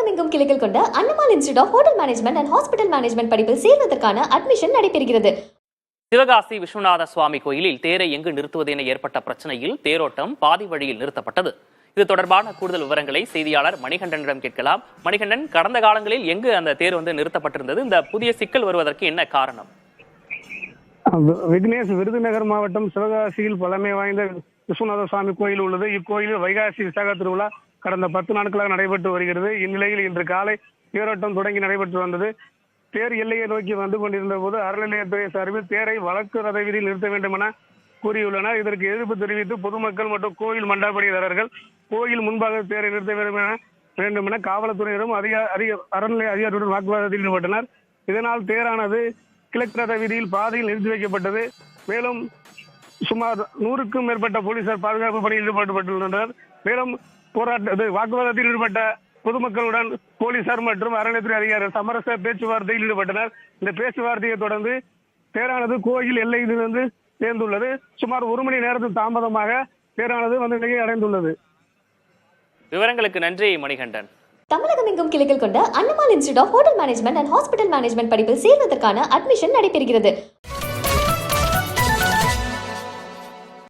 தமிழகமெங்கும் கிளைகள் கொண்ட Annamal institute of hotel management and hospital management படிப்பில் சேர்வதற்கான அட்மிஷன் நடைபெறுகிறது. சிவகாசி விஸ்வநாத சுவாமி கோயிலில் தேரை எங்கு நிறுத்துவது என ஏற்பட்ட பிரச்சனையில் தேரோட்டம் பாதி வழியில் நிறுத்தப்பட்டது. இது தொடர்பான கூடுதல் விவரங்களை செய்தியாளர் மணிகண்டனிடம் கேட்கலாம். மணிகண்டன், கடந்த காலங்களில் எங்கு அந்த தேர் நிறுத்தப்பட்டிருந்தது? இந்த புதிய சிக்கல் வருவதற்கு என்ன காரணம்? விக்னேஷ், விருதுநகர் மாவட்டம் சிவகாசியில் பழமை வாய்ந்த விஸ்வநாத சுவாமி கோயில் உள்ளது. இக்கோயிலில் வைகாசி விசாக திருவிழா கடந்த 10 நாட்களாக நடைபெற்று வருகிறது. இந்நிலையில் இன்று காலை தேரோட்டம் தொடங்கி நடைபெற்று வந்தது. தேர் எல்லையை நோக்கி வந்து கொண்டிருந்த போது அறநிலையத்துறை சார்பில் தேரை வழக்கு ரத வீதியில் நிறுத்த வேண்டும் என கூறியுள்ளனர். இதற்கு எதிர்ப்பு தெரிவித்து பொதுமக்கள் மற்றும் கோயில் மண்டபடியாளர்கள் கோயில் முன்பாக தேரை நிறுத்த வேண்டும் என காவல்துறையினரும் அறநிலைய அதிகாரியுடன் வாக்குவாதத்தில் ஈடுபட்டனர். இதனால் தேரானது கிழக்கு ரத வீதியில் பாதையில் நிறுத்தி வைக்கப்பட்டது. மேலும் சுமார் 100க்கும் மேற்பட்ட போலீசார் பாதுகாப்பு பணியில் ஈடுபட்டுள்ளனர். மேலும் வாக்குவாதத்தில் ஈடுபட்ட பொதுமக்களுடன் போலீசார் மற்றும் அறநிலையத்துறை அதிகாரிகள் சமரச பேச்சுவார்த்தையில் ஈடுபட்டனர். இந்த பேச்சுவார்த்தையை தொடர்ந்து தேரானது கோயில் எல்லையிலிருந்து சேர்ந்துள்ளது. சுமார் 1 மணி நேரத்தில் தாமதமாக தேரானது நிலையை அடைந்துள்ளது. விவரங்களுக்கு நன்றி மணிகண்டன். தமிழகமெங்கும் கிளைகள் கொண்ட Annamal institute of hotel management and hospital management படிப்பில் சேர்வதற்கான அட்மிஷன் நடைபெறுகிறது.